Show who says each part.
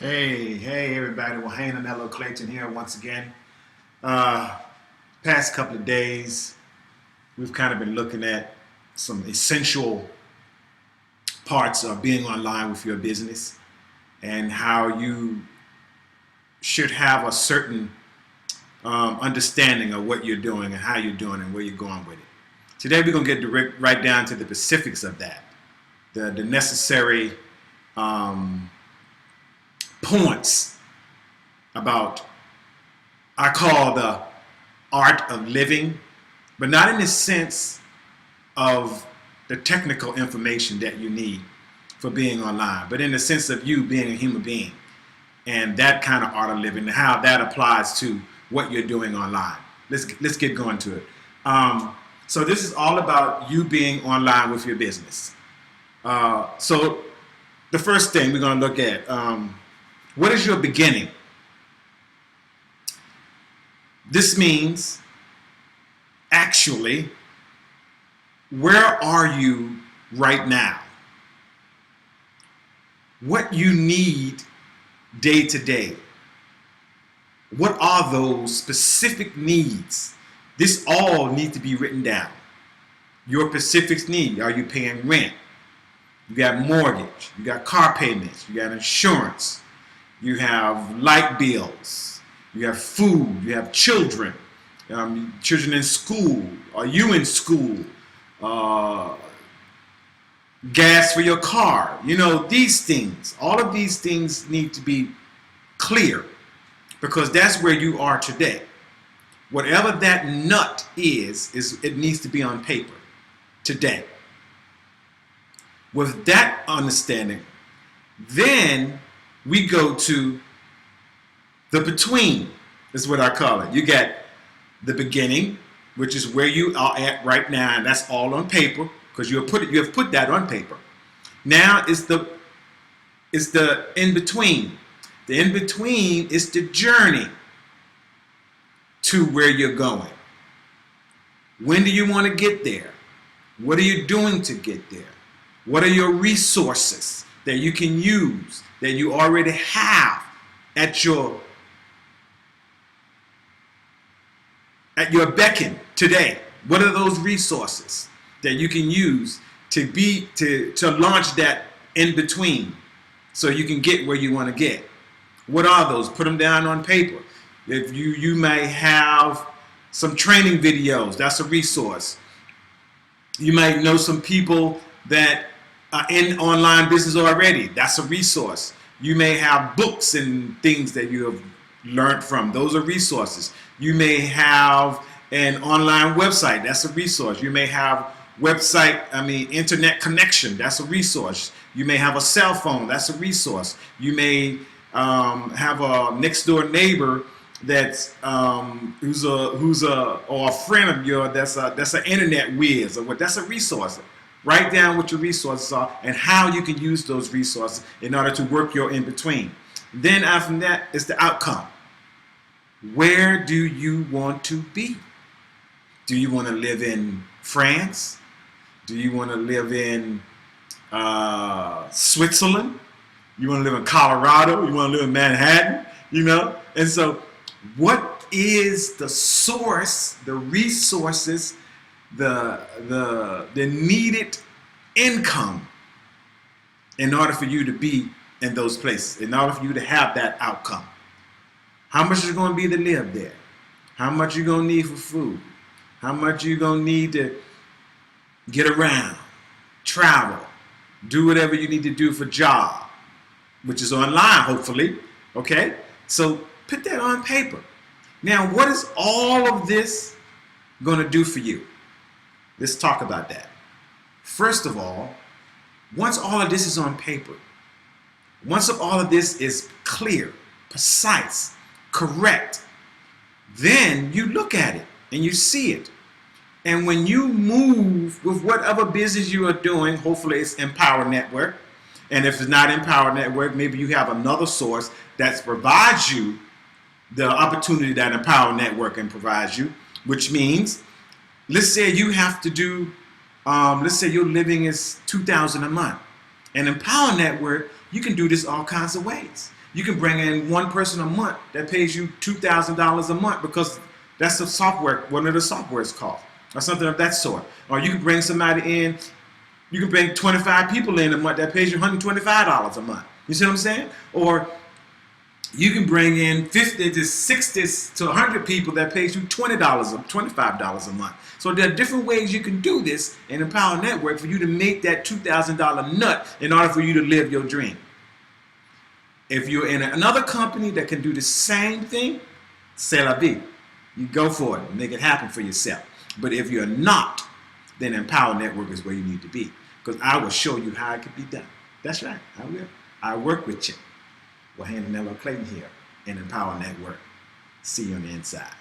Speaker 1: Hey everybody, Wahayn and Hello Clayton here once again. Past couple of days, we've kind of been looking at some essential parts of being online with your business and how you should have a certain understanding of what you're doing and how you're doing and where you're going with it. Today we're going to get right down to the specifics of that, the necessary points about, I call the art of living, but not in the sense of the technical information that you need for being online, but in the sense of you being a human being and that kind of art of living and how that applies to what you're doing online. Let's get going to it. So this is all about you being online with your business. So the first thing we're going to look at, what is your beginning? This means, actually, where are you right now? What you need day to day. What are those specific needs? This all needs to be written down. Your specific need. Are you paying rent? You got mortgage. You got car payments. You got insurance. You have light bills, you have food, you have children, children in school, are you in school, gas for your car, you know, these things, all of these things need to be clear because that's where you are today. Whatever that nut is it needs to be on paper today. With that understanding, then we go to the between, is what I call it. You got the beginning, which is where you are at right now, and that's all on paper because you have put that on paper. Now is the in between. The in between is the journey to where you're going. When do you want to get there? What are you doing to get there? What are your resources that you can use, that you already have at your beckon today? What are those resources that you can use to launch that in between so you can get where you want to get? What are those? Put them down on paper. If you may have some training videos, that's a resource. You might know some people that are in online business already. That's a resource. You may have books and things that you have learned from. Those are resources. You may have an online website. That's a resource. You may have internet connection. That's a resource. You may have a cell phone. That's a resource. You may have a next door neighbor that's who's a friend of yours that's an internet whiz or what. That's a resource. Write down what your resources are and how you can use those resources in order to work your in-between. Then after that is the outcome. Where do you want to be? Do you want to live in France? Do you want to live in Switzerland? You want to live in Colorado? You want to live in Manhattan? You know? And so what is the source, the resources, the needed income in order for you to be in those places, in order for you to have that outcome? How much is going to be to live there? How much you going to need for food? How much you going to need to get around, travel, do whatever you need to do for job, which is online, hopefully, okay? So put that on paper. Now, what is all of this going to do for you? Let's talk about that. First of all, once all of this is on paper, once all of this is clear, precise, correct, then you look at it and you see it. And when you move with whatever business you are doing, hopefully it's Empower Network. And if it's not Empower Network, maybe you have another source that provides you the opportunity that Empower Network can provide you, which means, let's say you have to do, let's say your living is $2,000 a month. And Empower Network, you can do this all kinds of ways. You can bring in one person a month that pays you $2,000 a month because that's the software, one of the softwares cost, or something of that sort. Or you can bring somebody in, you can bring 25 people in a month that pays you $125 a month. You see what I'm saying? Or you can bring in 50 to 60 to 100 people that pays you $20 or $25 a month. So there are different ways you can do this in Empower Network for you to make that $2,000 nut in order for you to live your dream. If you're in another company that can do the same thing, c'est la vie. You go for it and make it happen for yourself. But if you're not, then Empower Network is where you need to be. Because I will show you how it can be done. That's right, I will. I work with you. Wahayn and Clayton here in Empower Network. See you on the inside.